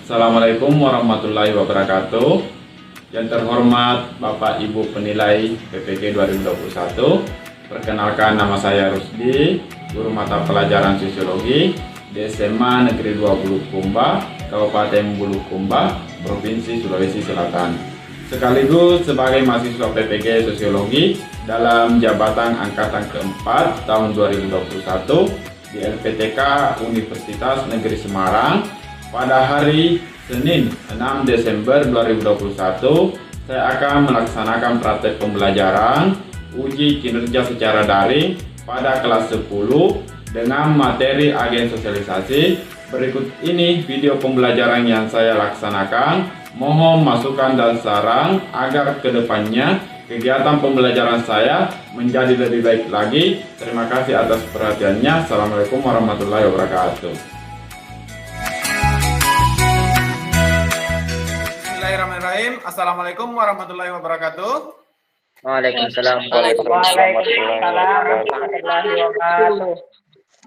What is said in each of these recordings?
Assalamualaikum warahmatullahi wabarakatuh. Yang terhormat Bapak Ibu penilai PPG 2021. Perkenalkan, nama saya Rusdi, guru mata pelajaran sosiologi di SMA Negeri 2 Bulukumba, Kabupaten Bulukumba, Provinsi Sulawesi Selatan. Sekaligus sebagai mahasiswa PPG Sosiologi dalam jabatan angkatan keempat tahun 2021 di LPTK Universitas Negeri Semarang. Pada hari Senin 6 Desember 2021, saya akan melaksanakan praktek pembelajaran uji kinerja secara daring pada kelas 10 dengan materi agen sosialisasi. Berikut ini video pembelajaran yang saya laksanakan. Mohon masukan dan saran agar kedepannya kegiatan pembelajaran saya menjadi lebih baik lagi. Terima kasih atas perhatiannya. Assalamualaikum warahmatullahi wabarakatuh. Bismillahirrahmanirrahim. Assalamualaikum warahmatullahi wabarakatuh. Waalaikumsalam.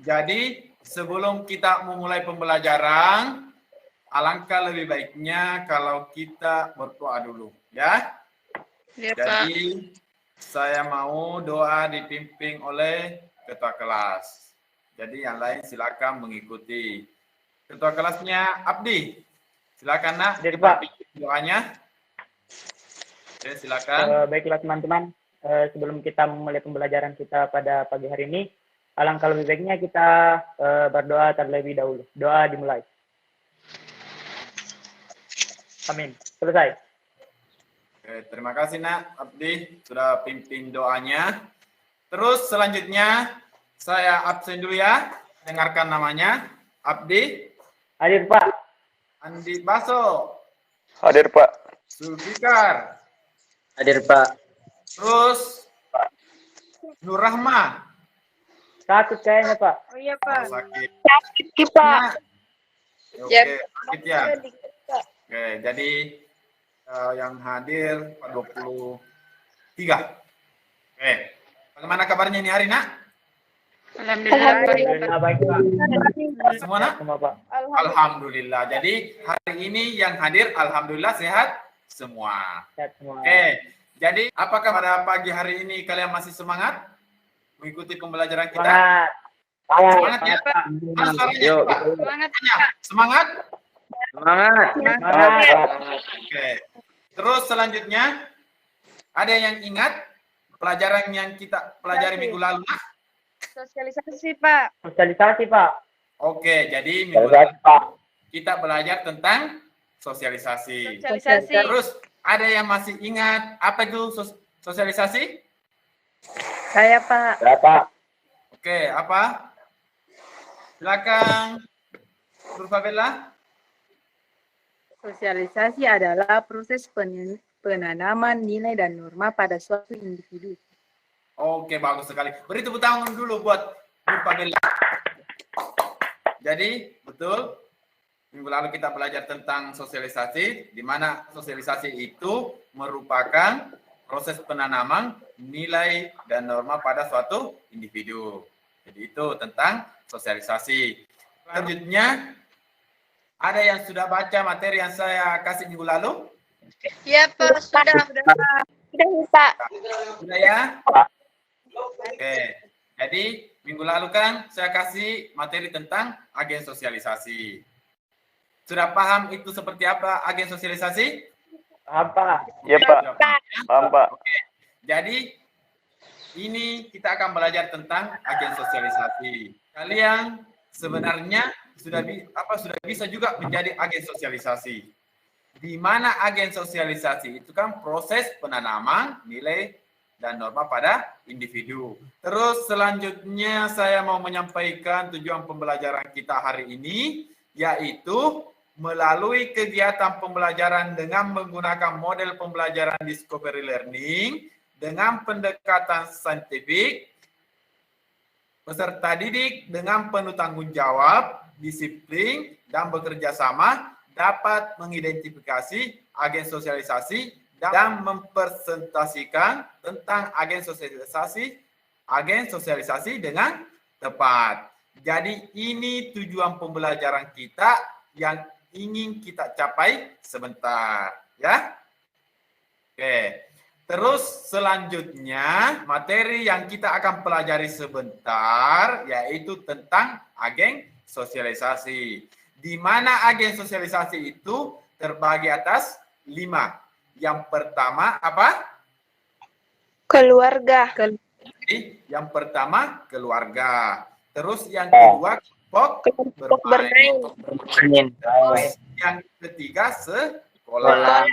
Jadi sebelum kita memulai pembelajaran, alangkah lebih baiknya kalau kita berdoa dulu, ya. Ya, Jadi saya mau doa dipimpin oleh ketua kelas. Jadi yang lain silakan mengikuti. Ketua kelasnya Abdi. Silakan nak, dipimpin doanya. Oke, silakan. Baiklah teman-teman, sebelum kita memulai pembelajaran kita pada pagi hari ini, alangkah lebih baiknya kita berdoa terlebih dahulu. Doa dimulai. Amin. Selesai. Oke, terima kasih nak Abdi sudah pimpin doanya. Terus selanjutnya saya absen dulu ya. Dengarkan namanya. Abdi. Hadir Pak. Andi Baso. Hadir Pak. Zulfikar. Hadir Pak. Terus Nur Rahma. Sakit kayaknya Pak. Oh iya Pak. Sakit. Sakit Pak. Oke, sakit ya. Oke, jadi yang hadir 23. Oke. Bagaimana kabarnya ini hari nak? Alhamdulillah. Baik Pak. Semua nak? Semua Pak. Alhamdulillah. Jadi hari ini yang hadir alhamdulillah sehat semua. Sehat semua. Oke. Jadi apakah pada pagi hari ini kalian masih semangat mengikuti pembelajaran kita? Semangat. Semangat ya? Pak. Mana suaranya, Yuk. Pak? Semangat. Semangat? Semangat. Oke. Terus selanjutnya ada yang ingat pelajaran yang kita pelajari minggu lalu? Sosialisasi Pak. Sosialisasi Pak. Oke, jadi minggu lalu kita belajar tentang sosialisasi. Sosialisasi. Terus ada yang masih ingat apa itu sosialisasi? Saya Pak. Ya Pak. Oke, apa? Silakan, Nurfabella. Sosialisasi adalah proses penanaman nilai dan norma pada suatu individu. Oke, bagus sekali. Beri tepuk tangan dulu buat Nurfabella. Jadi, betul. Minggu lalu kita belajar tentang sosialisasi, di mana sosialisasi itu merupakan proses penanaman nilai dan norma pada suatu individu. Jadi itu tentang sosialisasi. Selanjutnya, ada yang sudah baca materi yang saya kasih minggu lalu? Iya Pak, sudah Pak. Sudah Pak. Sudah ya? Oke. Jadi minggu lalu kan saya kasih materi tentang agen sosialisasi. Sudah paham itu seperti apa agen sosialisasi? Apa? Iya Pak. Paham Pak. Oke. Jadi ini kita akan belajar tentang agen sosialisasi. Kalian sebenarnya sudah bisa juga menjadi agen sosialisasi. Di mana agen sosialisasi itu kan proses penanaman nilai dan norma pada individu. Terus selanjutnya saya mau menyampaikan tujuan pembelajaran kita hari ini, yaitu melalui kegiatan pembelajaran dengan menggunakan model pembelajaran discovery learning dengan pendekatan saintifik, peserta didik dengan penuh tanggung jawab, disiplin, dan bekerja sama dapat mengidentifikasi agen sosialisasi dan mempresentasikan tentang agen sosialisasi dengan tepat. Jadi ini tujuan pembelajaran kita yang ingin kita capai sebentar, ya. Oke. Terus selanjutnya materi yang kita akan pelajari sebentar yaitu tentang agen sosialisasi. Di mana agen sosialisasi itu terbagi atas 5. Yang pertama apa? Keluarga. Jadi yang pertama keluarga. Terus yang kedua kelompok bermain. Terus yang ketiga sekolah.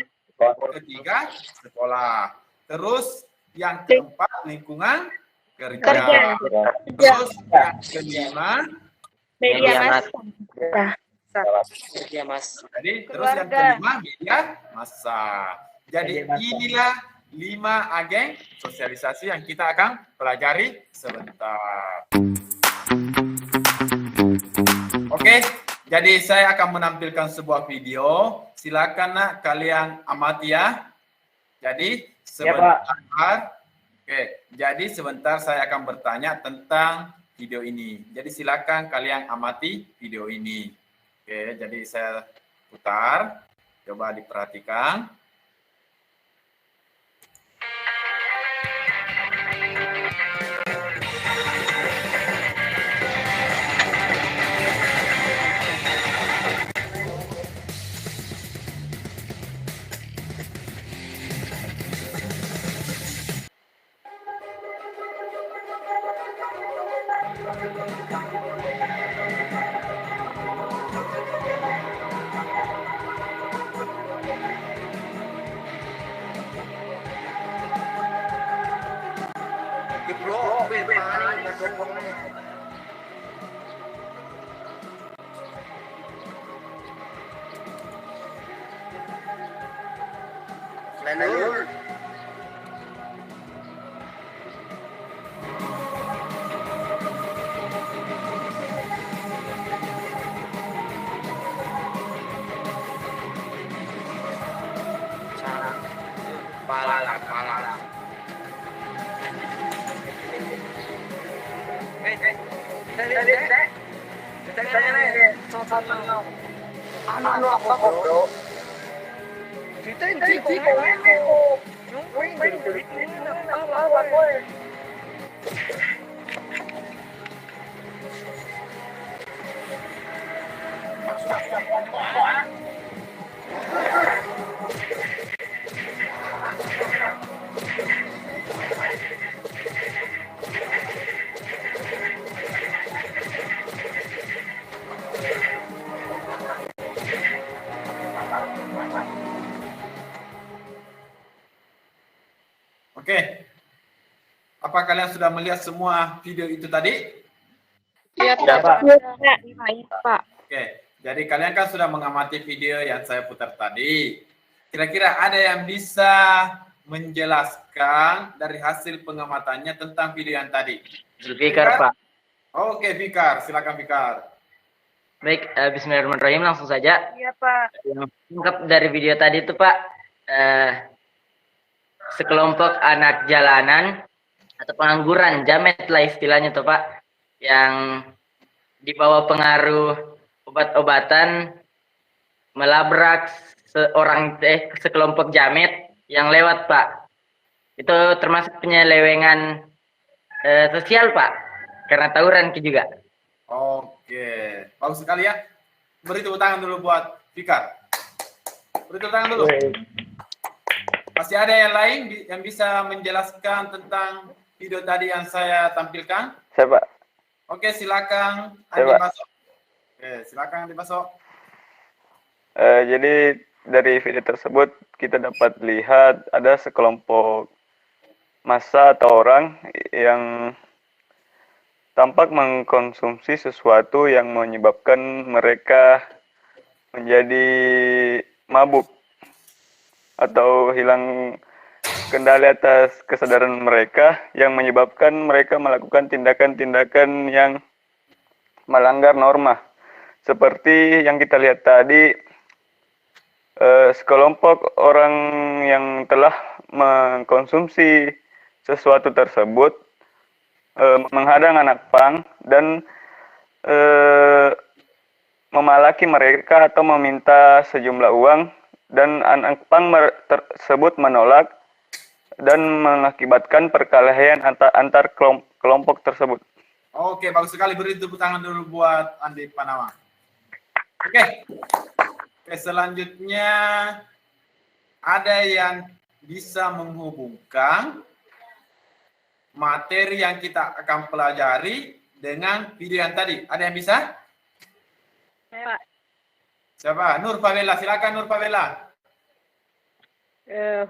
Ketiga sekolah. Terus yang keempat lingkungan kerja. Terus yang kelima Media massa. Jadi terus yang kelima media massa. Jadi inilah 5 agen sosialisasi yang kita akan pelajari sebentar. Oke, jadi saya akan menampilkan sebuah video. Silakan nak kalian amati ya. Jadi sebentar. Oke, jadi sebentar saya akan bertanya tentang video ini. Jadi silakan kalian amati video ini. Oke, jadi saya putar. Coba diperhatikan. Oke. Apa kalian sudah melihat semua video itu tadi? Iya, Pak. Oke. Jadi kalian kan sudah mengamati video yang saya putar tadi. Kira-kira ada yang bisa menjelaskan dari hasil pengamatannya tentang video yang tadi? Zulfikar, Pak. Oke, Fikar. Silakan, Fikar. Baik, bismillahirrahmanirrahim. Langsung saja. Iya, Pak. Yang lengkap dari video tadi itu, Pak, sekelompok anak jalanan atau pengangguran, jamet lah istilahnya tuh Pak, yang di bawah pengaruh obat-obatan melabrak sekelompok jamet yang lewat Pak. Itu termasuk penyelewengan sosial Pak, karena tawuran juga. Oke, bagus sekali ya. Beri tepuk tangan dulu buat Fikar. Beri tepuk tangan dulu. Masih ada yang lain yang bisa menjelaskan tentang video tadi yang saya tampilkan? Saya, Pak. Oke, silakan Saya, Andi Pak. masuk. Oke, silakan Andi masuk. Jadi dari video tersebut kita dapat lihat ada sekelompok massa atau orang yang tampak mengkonsumsi sesuatu yang menyebabkan mereka menjadi mabuk atau hilang kendali atas kesadaran mereka yang menyebabkan mereka melakukan tindakan-tindakan yang melanggar norma. Seperti yang kita lihat tadi, sekelompok orang yang telah mengkonsumsi sesuatu tersebut menghadang anak pang dan memalaki mereka atau meminta sejumlah uang dan anak pang tersebut menolak dan mengakibatkan perkelahian antar kelompok tersebut. Oke, bagus sekali. Beri tepuk tangan dulu buat Andi Panama. Oke, selanjutnya ada yang bisa menghubungkan materi yang kita akan pelajari dengan video yang tadi. Ada yang bisa? Pak. Siapa? Nur Pavela, silakan Nur Pavela.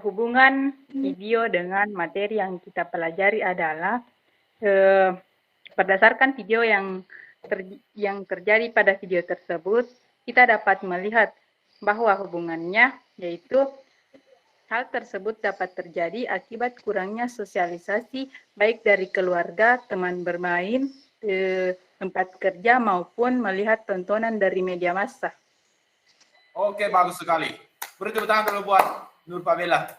Hubungan video dengan materi yang kita pelajari adalah berdasarkan video yang terjadi pada video tersebut, kita dapat melihat bahwa hubungannya yaitu hal tersebut dapat terjadi akibat kurangnya sosialisasi baik dari keluarga, teman bermain, tempat kerja maupun melihat tontonan dari media massa. Oke, bagus sekali. Beri tepuk tangan dulu buat Nur Pavela.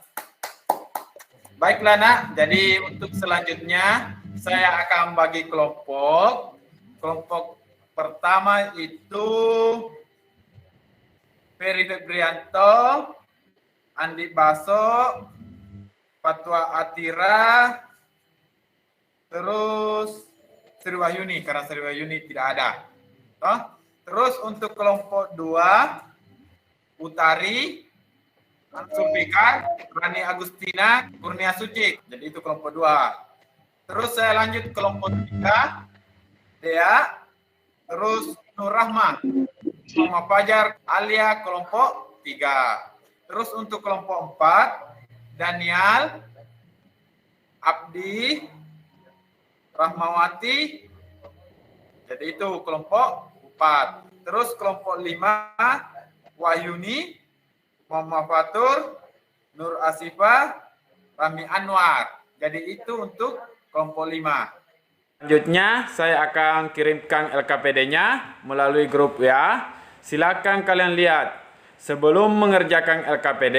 Baiklah nak, jadi untuk selanjutnya saya akan bagi kelompok. Kelompok pertama itu Ferry Febrianto, Andi Baso, Fatwa Atira, terus Sri Wahyuni, karena Sri Wahyuni tidak ada. Terus untuk kelompok 2, Utari, Sulfikar, Rani Agustina, Kurnia Suci. Jadi itu kelompok 2. Terus saya lanjut kelompok 3, Dea, terus Nur Rahma, Muhammad Fajar, Alia, kelompok 3. Terus untuk kelompok 4, Daniel, Abdi, Rahmawati. Jadi itu kelompok 4. Terus kelompok 5, Wahyuni, Muhammad Fatur, Nur Asifah, Rami Anwar. Jadi itu untuk kelompok 5. Selanjutnya saya akan kirimkan LKPD-nya melalui grup WA. Silakan kalian lihat. Sebelum mengerjakan LKPD,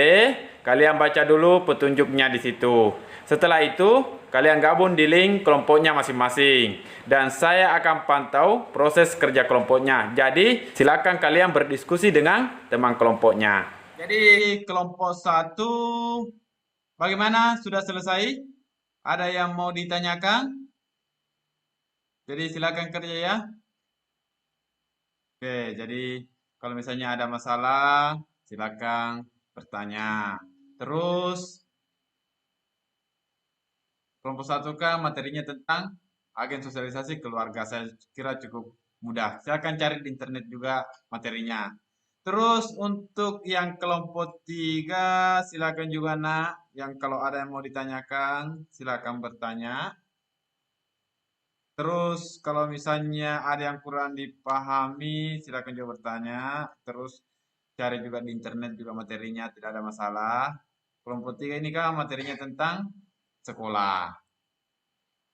kalian baca dulu petunjuknya di situ. Setelah itu, kalian gabung di link kelompoknya masing-masing. Dan saya akan pantau proses kerja kelompoknya. Jadi, silakan kalian berdiskusi dengan teman kelompoknya. Jadi kelompok 1 bagaimana? Sudah selesai? Ada yang mau ditanyakan? Jadi silakan kerja ya. Oke, jadi kalau misalnya ada masalah silakan bertanya. Terus kelompok 1 kan materinya tentang agen sosialisasi keluarga. Saya kira cukup mudah. Silakan cari di internet juga materinya. Terus untuk yang kelompok 3 silakan juga nak, yang kalau ada yang mau ditanyakan silakan bertanya. Terus kalau misalnya ada yang kurang dipahami silakan juga bertanya. Terus cari juga di internet juga materinya, tidak ada masalah. Kelompok 3 ini kan materinya tentang sekolah.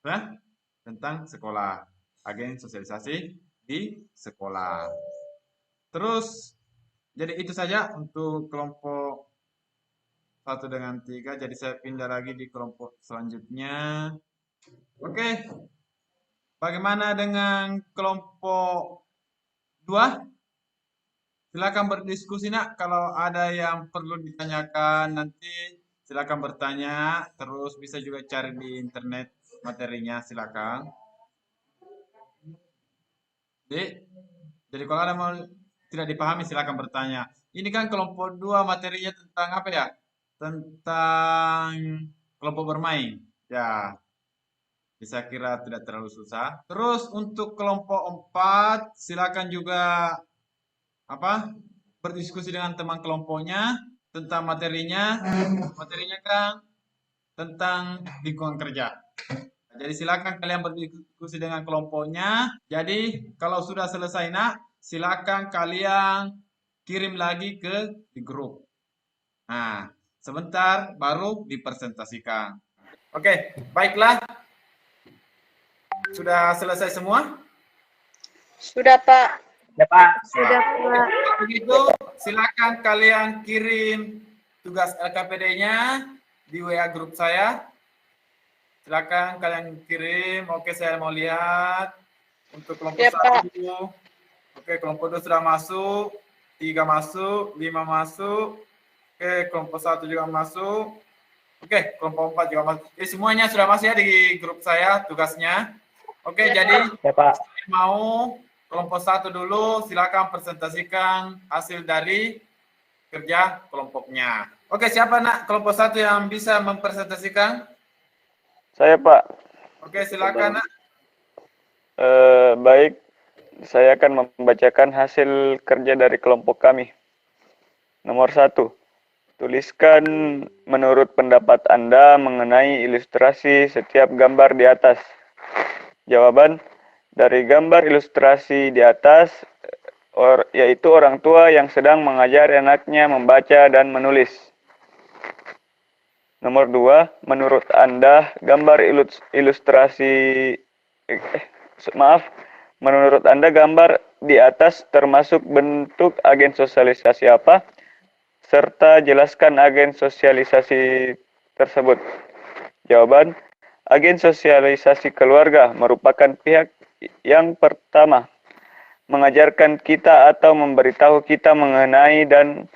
Nah, tentang sekolah, agen sosialisasi di sekolah. Terus jadi itu saja untuk kelompok 1 dengan 3. Jadi saya pindah lagi di kelompok selanjutnya. Oke. Bagaimana dengan kelompok 2? Silakan berdiskusi nak. Kalau ada yang perlu ditanyakan nanti silakan bertanya. Terus bisa juga cari di internet materinya, silakan. Jadi kalau ada mau tidak dipahami silakan bertanya. Ini kan kelompok 2 materinya tentang apa ya? Tentang kelompok bermain. Ya, bisa kira tidak terlalu susah. Terus untuk kelompok 4 silakan juga berdiskusi dengan teman kelompoknya tentang materinya. Materinya kan tentang lingkungan kerja. Jadi silakan kalian berdiskusi dengan kelompoknya. Jadi kalau sudah selesai nak, silakan kalian kirim lagi di grup. Nah, sebentar baru dipresentasikan. Oke, baiklah. Sudah selesai semua? Sudah, Pak. Ya Pak. Sudah, Pak. Begitu, silakan kalian kirim tugas LKPD-nya di WA grup saya. Silakan kalian kirim. Oke, saya mau lihat untuk kelompok Ya, Pak. 1. Oke, kelompok 2 sudah masuk, 3 masuk, 5 masuk. Oke, kelompok 1 juga masuk. Oke, kelompok 4 juga masuk. Oke, semuanya sudah masuk ya di grup saya tugasnya. Oke, jadi Ya, Pak. saya mau kelompok 1 dulu, silakan presentasikan hasil dari kerja kelompoknya. Oke, siapa nak kelompok 1 yang bisa mempresentasikan? Saya, Pak. Oke, silakan nak. Baik, saya akan membacakan hasil kerja dari kelompok kami. Nomor 1. Tuliskan menurut pendapat Anda mengenai ilustrasi setiap gambar di atas. Jawaban, dari gambar ilustrasi di atas, yaitu orang tua yang sedang mengajar anaknya membaca dan menulis. Nomor 2, menurut Anda gambar menurut Anda gambar di atas termasuk bentuk agen sosialisasi apa? Serta jelaskan agen sosialisasi tersebut. Jawaban, agen sosialisasi keluarga merupakan pihak yang pertama mengajarkan kita atau memberitahu kita mengenai dan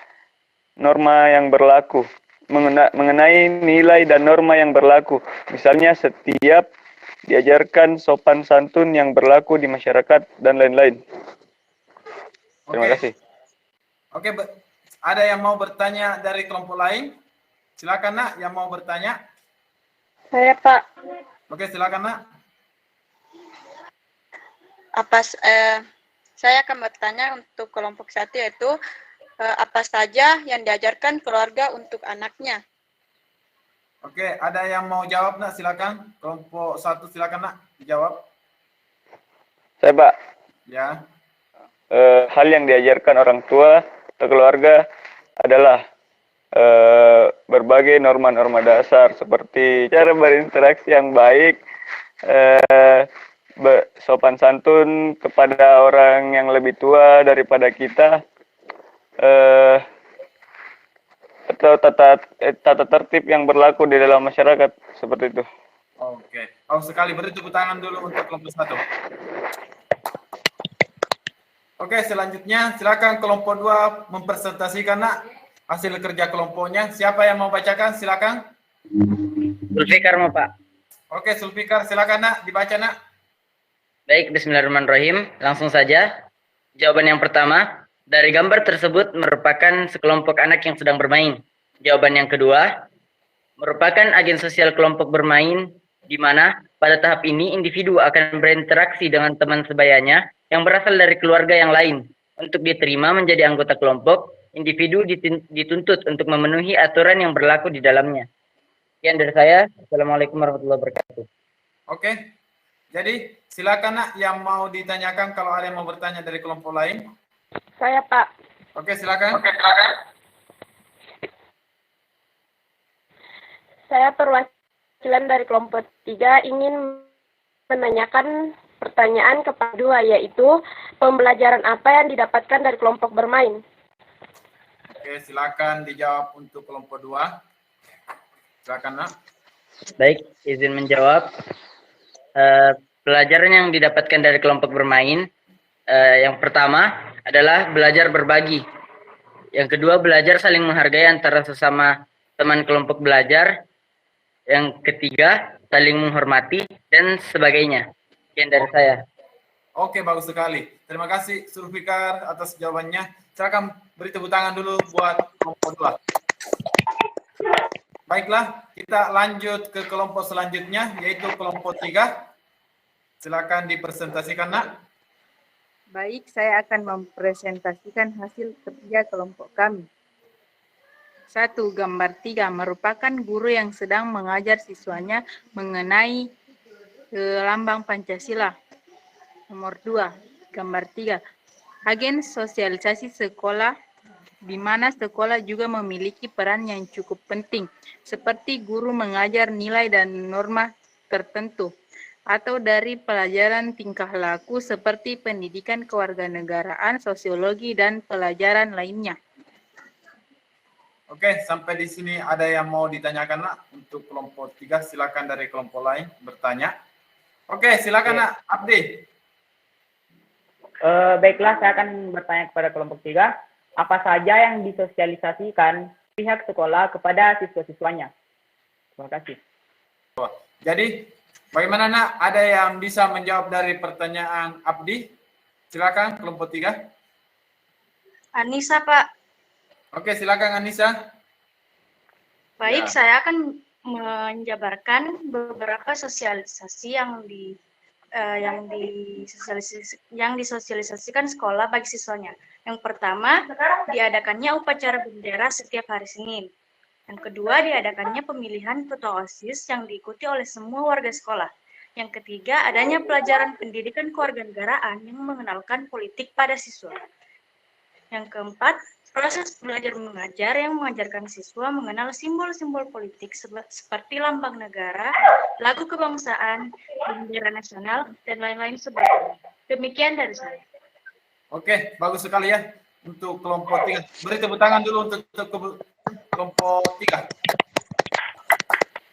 norma yang berlaku, mengenai nilai dan norma yang berlaku. Misalnya setiap diajarkan sopan santun yang berlaku di masyarakat dan lain-lain. Terima kasih. Oke, ada yang mau bertanya dari kelompok lain? Silakan nak, yang mau bertanya. Saya, Pak. Oke, silakan nak. Saya akan bertanya untuk kelompok 1 yaitu apa saja yang diajarkan keluarga untuk anaknya. Oke, ada yang mau jawab nak? Silakan. Kelompok 1 silakan nak dijawab. Saya, Pak. Ya. Hal yang diajarkan orang tua atau keluarga adalah berbagai norma-norma dasar seperti cara berinteraksi yang baik, sopan santun kepada orang yang lebih tua daripada kita, atau tata tertib yang berlaku di dalam masyarakat, seperti itu. Oke. Bagus sekali. Beri tepuk tangan dulu untuk kelompok 1. Oke, selanjutnya silakan kelompok 2 mempresentasikan nak hasil kerja kelompoknya. Siapa yang mau bacakan? Silakan. Zulfikar mau Pak. Oke, Zulfikar, silakan nak dibaca nak. Baik, bismillahirrahmanirrahim. Langsung saja. Jawaban yang pertama, dari gambar tersebut merupakan sekelompok anak yang sedang bermain. Jawaban yang kedua, merupakan agen sosial kelompok bermain, di mana pada tahap ini individu akan berinteraksi dengan teman sebayanya yang berasal dari keluarga yang lain. Untuk diterima menjadi anggota kelompok, individu dituntut untuk memenuhi aturan yang berlaku di dalamnya. Sekian dari saya. Assalamualaikum warahmatullahi wabarakatuh. Oke. Jadi silakan nak yang mau ditanyakan kalau ada yang mau bertanya dari kelompok lain. Saya, Pak. Oke, silakan. Saya perwakilan dari kelompok 3 ingin menanyakan pertanyaan kepada 2, yaitu pembelajaran apa yang didapatkan dari kelompok bermain. Oke, silakan dijawab untuk kelompok 2. Silakan nak. Baik, izin menjawab. Pelajaran yang didapatkan dari kelompok bermain, yang pertama adalah belajar berbagi. Yang kedua, belajar saling menghargai antara sesama teman kelompok belajar. Yang ketiga, saling menghormati dan sebagainya. Sekian dari saya. Oke, bagus sekali. Terima kasih Zulfikar atas jawabannya. Silakan beri tepuk tangan dulu buat kelompok 2. Baiklah, kita lanjut ke kelompok selanjutnya, yaitu kelompok 3. Silakan dipresentasikan, nak. Baik, saya akan mempresentasikan hasil kerja kelompok kami. 1. Gambar 3 merupakan guru yang sedang mengajar siswanya mengenai lambang Pancasila. Nomor 2. Gambar 3. Agen sosialisasi sekolah, di mana sekolah juga memiliki peran yang cukup penting, seperti guru mengajar nilai dan norma tertentu, atau dari pelajaran tingkah laku seperti pendidikan kewarganegaraan, sosiologi, dan pelajaran lainnya. Oke, sampai di sini ada yang mau ditanyakan, nak? Untuk kelompok 3, silakan dari kelompok lain bertanya. Oke, silakan, nak. Abdi. Baiklah, saya akan bertanya kepada kelompok 3. Apa saja yang disosialisasikan pihak sekolah kepada siswa-siswanya? Terima kasih. Jadi, bagaimana nak? Ada yang bisa menjawab dari pertanyaan Abdi? Silakan kelompok 3. Anissa, Pak. Oke, silakan Anissa. Baik, Ya. saya akan menjabarkan beberapa sosialisasi yang disosialisasikan sekolah bagi siswanya. Yang pertama, diadakannya upacara bendera setiap hari Senin. Yang kedua, diadakannya pemilihan ketua OSIS yang diikuti oleh semua warga sekolah. Yang ketiga, adanya pelajaran pendidikan kewarganegaraan yang mengenalkan politik pada siswa. Yang keempat, proses belajar mengajar yang mengajarkan siswa mengenal simbol-simbol politik seperti lambang negara, lagu kebangsaan, bendera nasional, dan lain-lain sebagainya. Demikian dari saya. Oke, bagus sekali ya untuk kelompok 3. Beri tepuk tangan dulu untuk kelompok 3.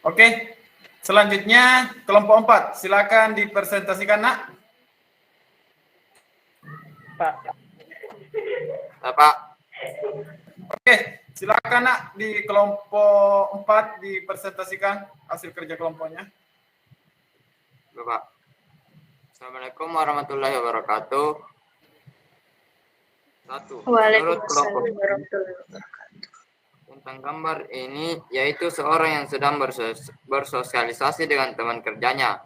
Oke, selanjutnya kelompok 4. Silakan dipresentasikan, Nak. Pak. Pak. Oke, silakan Nak di kelompok 4 dipresentasikan hasil kerja kelompoknya. Bapak. Assalamualaikum warahmatullahi wabarakatuh. 1. Menurut kelompok tentang gambar ini, yaitu seorang yang sedang bersosialisasi dengan teman kerjanya.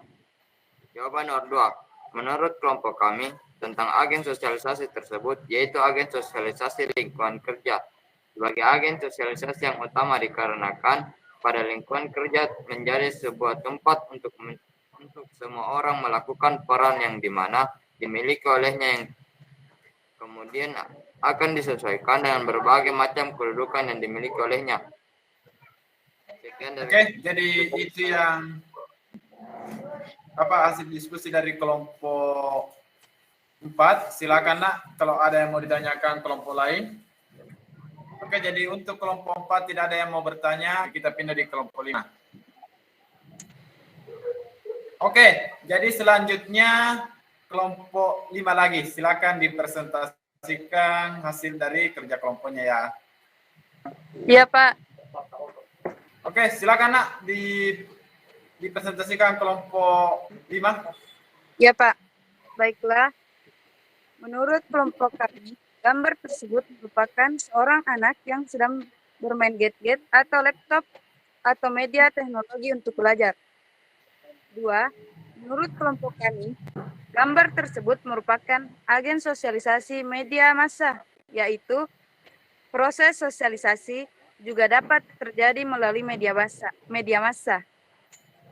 Jawaban nomor 2. Menurut kelompok kami, tentang agen sosialisasi tersebut, yaitu agen sosialisasi lingkungan kerja. Sebagai agen sosialisasi yang utama dikarenakan pada lingkungan kerja menjadi sebuah tempat untuk semua orang melakukan peran yang dimana dimiliki olehnya, yang kemudian akan disesuaikan dengan berbagai macam kedudukan yang dimiliki olehnya. Oke, jadi itu yang hasil diskusi dari kelompok 4. Silakan Nak, kalau ada yang mau ditanyakan kelompok lain. Oke, jadi untuk kelompok 4 tidak ada yang mau bertanya, kita pindah di kelompok 5. Oke, jadi selanjutnya kelompok 5 lagi. Silakan dipresentasikan hasil dari kerja kelompoknya ya. Iya, Pak. Oke, silakan Nak dipresentasikan kelompok 5. Iya, Pak. Baiklah. Menurut kelompok kami, gambar tersebut merupakan seorang anak yang sedang bermain gadget atau laptop atau media teknologi untuk belajar. 2. Menurut kelompok kami, gambar tersebut merupakan agen sosialisasi media massa, yaitu proses sosialisasi juga dapat terjadi melalui media massa,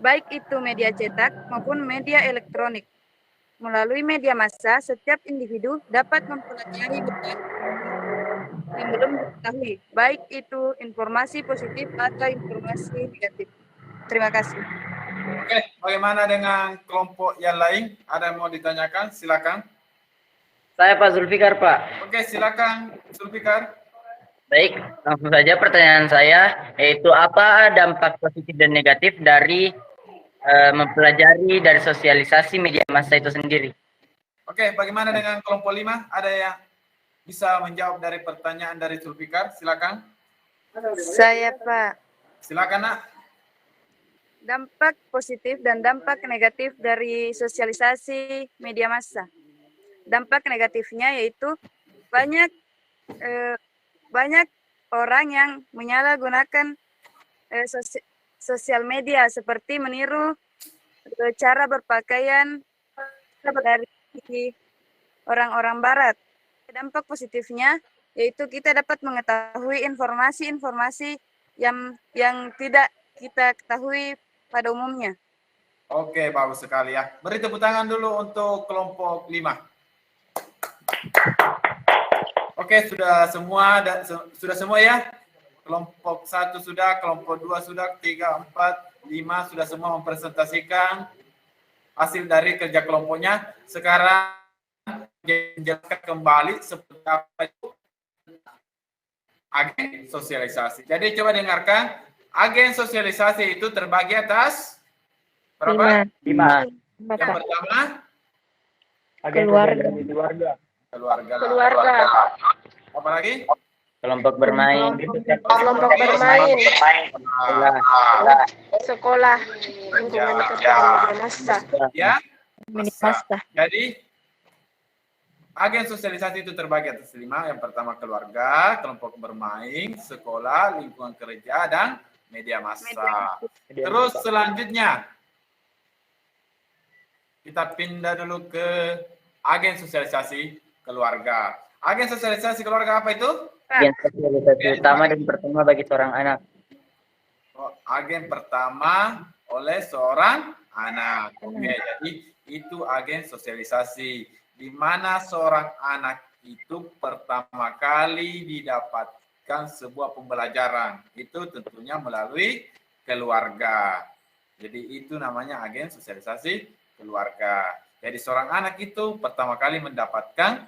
baik itu media cetak maupun media elektronik. Melalui media massa, setiap individu dapat mempelajari berbagai yang belum diketahui, baik itu informasi positif atau informasi negatif. Terima kasih. Oke, bagaimana dengan kelompok yang lain? Ada yang mau ditanyakan? Silakan. Saya Pak Zulfikar, Pak. Oke, silakan Zulfikar. Baik, langsung saja pertanyaan saya, yaitu apa dampak positif dan negatif dari mempelajari dari sosialisasi media massa itu sendiri? Oke, bagaimana dengan kelompok 5? Ada yang bisa menjawab dari pertanyaan dari Zulfikar? Silakan. Saya, Pak. Silakan, Nak. Dampak positif dan dampak negatif dari sosialisasi media massa. Dampak negatifnya yaitu banyak orang yang menyalahgunakan sosial media seperti meniru cara berpakaian dari orang-orang barat. Dampak positifnya yaitu kita dapat mengetahui informasi-informasi yang tidak kita ketahui pada umumnya. Oke, bagus sekali ya. Beri tepuk tangan dulu untuk kelompok 5. Oke, sudah semua ya. Kelompok 1 sudah, kelompok 2 sudah, 3, 4, 5 sudah semua mempresentasikan hasil dari kerja kelompoknya. Sekarang jelaskan kembali seperti apa itu agen sosialisasi. Jadi coba dengarkan, agen sosialisasi itu terbagi atas berapa? 5. Yang pertama, Agen Keluarga. sosialisasi keluarga. Keluarga. Keluarga. Apa lagi? Kelompok bermain. Kelompok bermain. Sekolah. Sekolah. Lingkungan kerja media massa. Ya. Masa. Jadi agen sosialisasi itu terbagi atas 5. Yang pertama keluarga, kelompok bermain, sekolah, lingkungan kerja, dan media massa. Terus selanjutnya kita pindah dulu ke agen sosialisasi keluarga. Agen sosialisasi keluarga apa itu? Agen sosialisasi utama dan pertama bagi seorang anak. Oh, agen pertama oleh seorang anak. Oke, jadi itu agen sosialisasi di mana seorang anak itu pertama kali didapatkan sebuah pembelajaran. Itu tentunya melalui keluarga. Jadi itu namanya agen sosialisasi keluarga. Jadi seorang anak itu pertama kali mendapatkan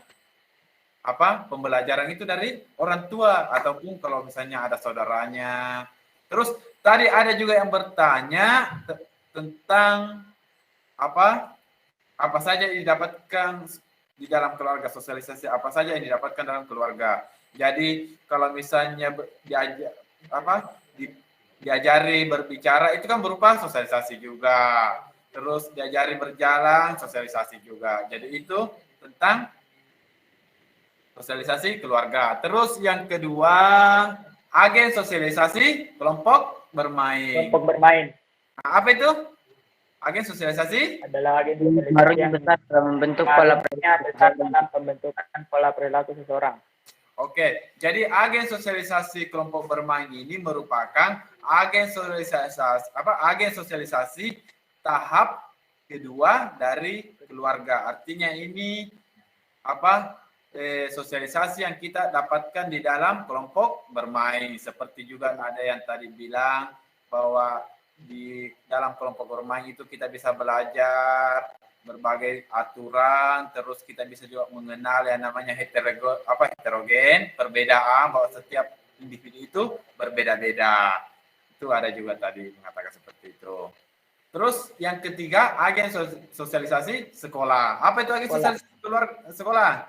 pembelajaran itu dari orang tua ataupun kalau misalnya ada saudaranya. Terus tadi ada juga yang bertanya tentang apa saja yang didapatkan di dalam keluarga, sosialisasi apa saja yang didapatkan dalam keluarga. Jadi kalau misalnya diajari berbicara itu kan berupa sosialisasi juga. Terus diajari berjalan, sosialisasi juga. Jadi itu tentang sosialisasi keluarga. Terus yang kedua, agen sosialisasi kelompok bermain. Kelompok bermain Nah, apa itu? Agen sosialisasi adalah agen sosialisasi Baru yang besar dalam membentuk pola pengaruhnya besar dalam pembentukan pola perilaku seseorang. Oke, jadi agen sosialisasi kelompok bermain ini merupakan agen sosialisasi tahap kedua dari keluarga. Artinya ini sosialisasi yang kita dapatkan di dalam kelompok bermain. Seperti juga ada yang tadi bilang bahwa di dalam kelompok bermain itu kita bisa belajar berbagai aturan, terus kita bisa juga mengenal yang namanya heterogen, perbedaan, bahwa setiap individu itu berbeda-beda. Itu ada juga tadi mengatakan seperti itu. Terus yang ketiga, agen sosialisasi sekolah. Apa itu agen sosialisasi sekolah?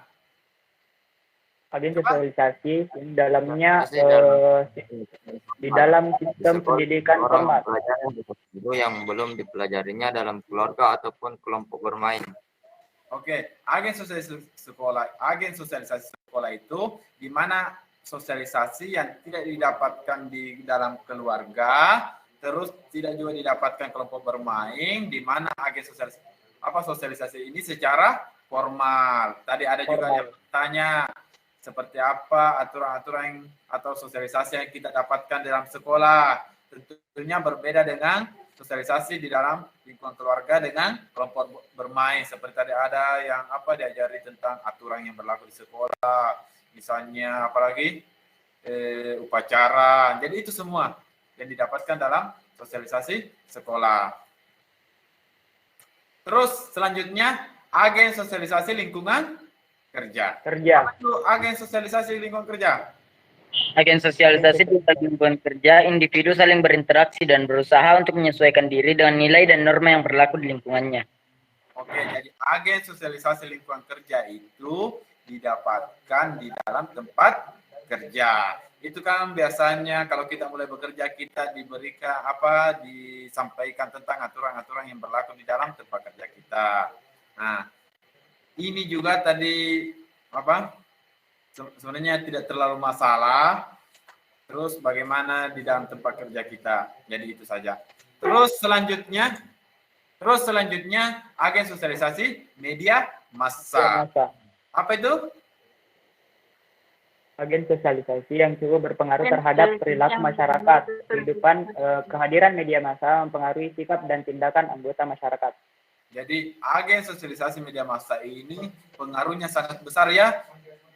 Agen sosialisasi di dalamnya di dalam sistem pendidikan formal yang belum dipelajarinya dalam keluarga ataupun kelompok bermain. Oke, agen sosialisasi sekolah itu di mana sosialisasi yang tidak didapatkan di dalam keluarga, terus tidak juga didapatkan kelompok bermain, di mana agen sosialisasi ini secara formal. Tadi ada juga yang bertanya seperti apa aturan-aturan atau sosialisasi yang kita dapatkan dalam sekolah. Tentunya berbeda dengan sosialisasi di dalam lingkungan keluarga dengan kelompok bermain. Seperti tadi ada yang diajari tentang aturan yang berlaku di sekolah. Misalnya apalagi upacara. Jadi itu semua yang didapatkan dalam sosialisasi sekolah. Terus selanjutnya agen sosialisasi lingkungan kerja. Apa itu agen sosialisasi lingkungan kerja? Agen sosialisasi di lingkungan kerja, individu saling berinteraksi dan berusaha untuk menyesuaikan diri dengan nilai dan norma yang berlaku di lingkungannya. Oke, jadi agen sosialisasi lingkungan kerja itu didapatkan di dalam tempat kerja. Itu kan biasanya kalau kita mulai bekerja kita diberikan disampaikan tentang aturan-aturan yang berlaku di dalam tempat kerja kita. Nah, ini juga tadi sebenarnya tidak terlalu masalah. Terus bagaimana di dalam tempat kerja kita. Jadi itu saja. Terus selanjutnya agen sosialisasi media massa. Apa itu? Agen sosialisasi yang cukup berpengaruh terhadap perilaku masyarakat. Kehidupan kehadiran media massa mempengaruhi sikap dan tindakan anggota masyarakat. Jadi agen sosialisasi media massa ini pengaruhnya sangat besar ya.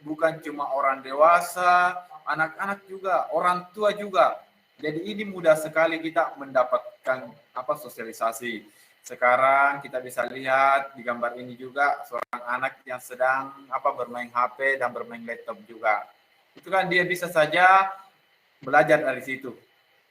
Bukan cuma orang dewasa, anak-anak juga, orang tua juga. Jadi ini mudah sekali kita mendapatkan sosialisasi. Sekarang kita bisa lihat di gambar ini juga seorang anak yang sedang bermain HP dan bermain laptop juga. Itu kan dia bisa saja belajar dari situ.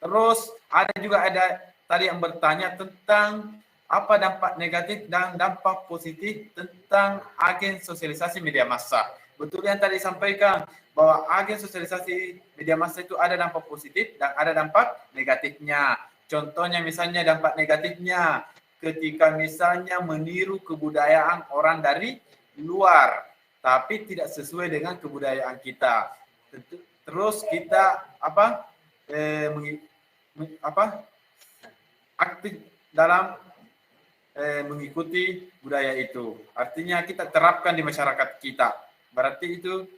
Terus ada tadi yang bertanya tentang apa dampak negatif dan dampak positif tentang agen sosialisasi media massa. Betul yang tadi disampaikan bahwa agen sosialisasi media massa itu ada dampak positif dan ada dampak negatifnya. Contohnya misalnya dampak negatifnya ketika misalnya meniru kebudayaan orang dari luar tapi tidak sesuai dengan kebudayaan kita. Terus kita aktif dalam mengikuti budaya itu. Artinya kita terapkan di masyarakat kita. Berarti itu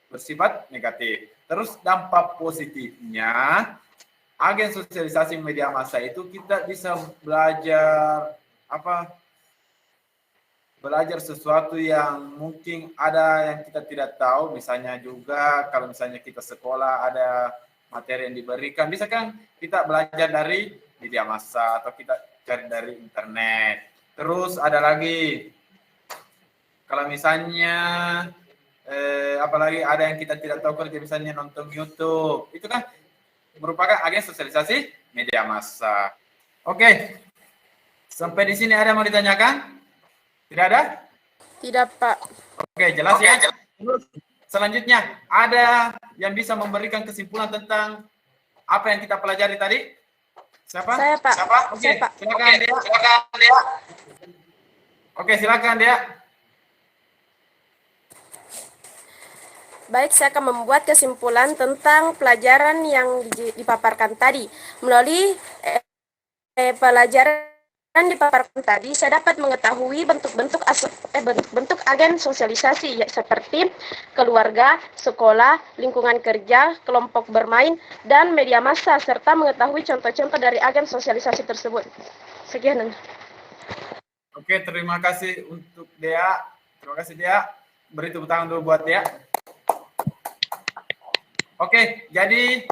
bersifat negatif. Terus dampak positifnya, agen sosialisasi media massa itu kita bisa belajar belajar sesuatu yang mungkin ada yang kita tidak tahu. Misalnya juga kalau misalnya kita sekolah ada materi yang diberikan, bisa kan kita belajar dari media massa atau kita cari dari internet. Terus ada lagi kalau misalnya apalagi ada yang kita tidak tahu kerja misalnya nonton YouTube, itu kan merupakan agen sosialisasi media massa. Oke. Sampai di sini ada yang mau ditanyakan? Tidak ada? Tidak, Pak. Oke, jelas ya. Terus selanjutnya ada yang bisa memberikan kesimpulan tentang apa yang kita pelajari tadi? Siapa? Saya, Pak. Oke, Saya, Pak. silakan Dea. Oke, silakan Dea. Baik, saya akan membuat kesimpulan tentang pelajaran yang dipaparkan tadi. Melalui pelajaran dipaparkan tadi, saya dapat mengetahui bentuk agen sosialisasi seperti keluarga, sekolah, lingkungan kerja, kelompok bermain, dan media massa, serta mengetahui contoh-contoh dari agen sosialisasi tersebut. Sekian. Oke, terima kasih untuk Dea. Terima kasih Dea. Beri tepuk tangan dulu buat Dea. Oke, jadi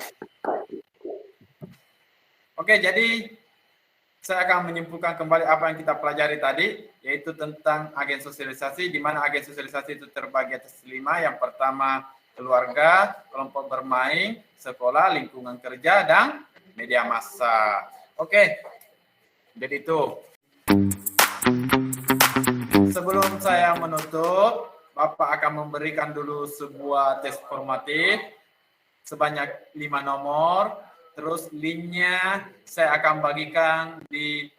saya akan menyimpulkan kembali apa yang kita pelajari tadi, yaitu tentang agen sosialisasi, di mana agen sosialisasi itu terbagi atas 5. Yang pertama, keluarga, kelompok bermain, sekolah, lingkungan kerja, dan media massa. Oke, jadi itu. Sebelum saya menutup, Bapak akan memberikan dulu sebuah tes formatif sebanyak 5 nomor. Terus linknya saya akan bagikan di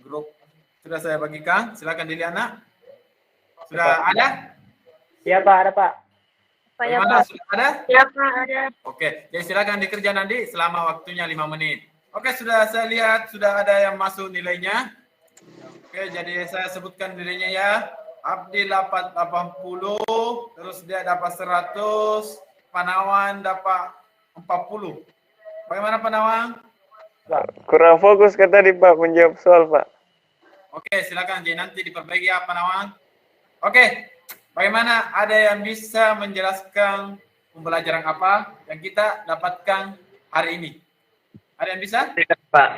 grup. Sudah saya bagikan. Silakan dilihat, Nak. Sudah ada? Iya, Pak, ada, Pak. Bagaimana? Sudah ada? Ya, Pak, ada. Oke, jadi silakan dikerja nanti selama waktunya 5 menit. Oke, sudah saya lihat sudah ada yang masuk nilainya. Oke, jadi saya sebutkan nilainya ya. Abdi dapat 80, terus dia dapat 100, Panawan dapat 40. Bagaimana Panawang? Kurang fokus kata tadi Pak menjawab soal Pak. Oke, silakan. Jadi nanti diperbaiki ya Panawang. Oke, bagaimana ada yang bisa menjelaskan pembelajaran apa yang kita dapatkan hari ini? Ada yang bisa? Pak.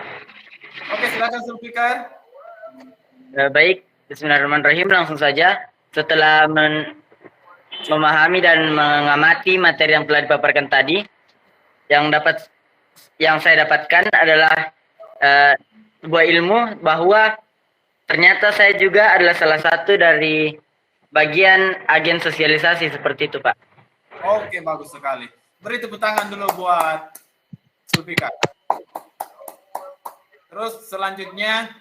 Oke, silakan Zulfikar. Baik, bismillahirrahmanirrahim. Langsung saja. Setelah memahami dan mengamati materi yang telah dipaparkan tadi, yang saya dapatkan adalah sebuah ilmu bahwa ternyata saya juga adalah salah satu dari bagian agen sosialisasi seperti itu, Pak. Oke, bagus sekali. Beri tepuk tangan dulu buat Zulfikar. Terus selanjutnya,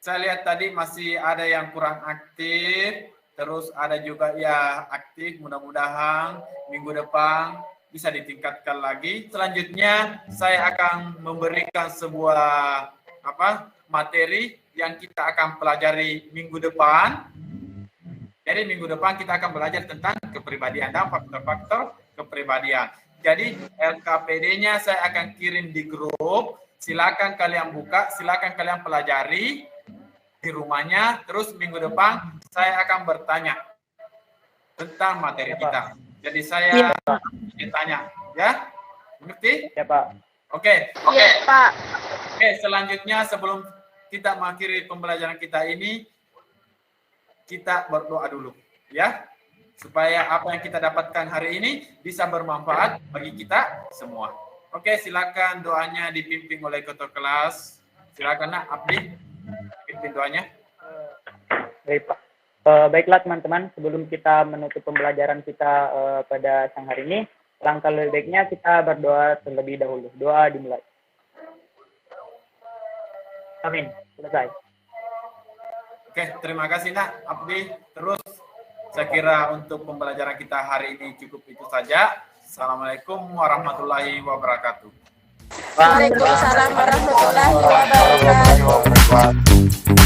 saya lihat tadi masih ada yang kurang aktif. Terus ada juga ya aktif, mudah-mudahan minggu depan bisa ditingkatkan lagi. Selanjutnya saya akan memberikan sebuah materi yang kita akan pelajari minggu depan. Jadi minggu depan kita akan belajar tentang kepribadian dan faktor-faktor kepribadian. Jadi LKPD-nya saya akan kirim di grup. Silakan kalian buka, silakan kalian pelajari di rumahnya. Terus minggu depan saya akan bertanya tentang materi kita. Jadi saya tanya, ya? Mengerti? Ya, Pak. Oke. Iya, Pak. Oke, selanjutnya sebelum kita mengakhiri pembelajaran kita ini, kita berdoa dulu, ya. Supaya apa yang kita dapatkan hari ini bisa bermanfaat bagi kita semua. Oke, silakan doanya dipimpin oleh ketua kelas. Silakan Nak, Abdi, pimpin doanya. Baik, Pak. Baiklah teman-teman, sebelum kita menutup pembelajaran kita pada siang hari ini, langkah lebih baiknya kita berdoa terlebih dahulu. Doa dimulai. Amin. Selesai. Oke, terima kasih Nak, Abdi. Terus saya kira untuk pembelajaran kita hari ini cukup itu saja. Assalamualaikum warahmatullahi wabarakatuh. Waalaikumsalam warahmatullahi wabarakatuh.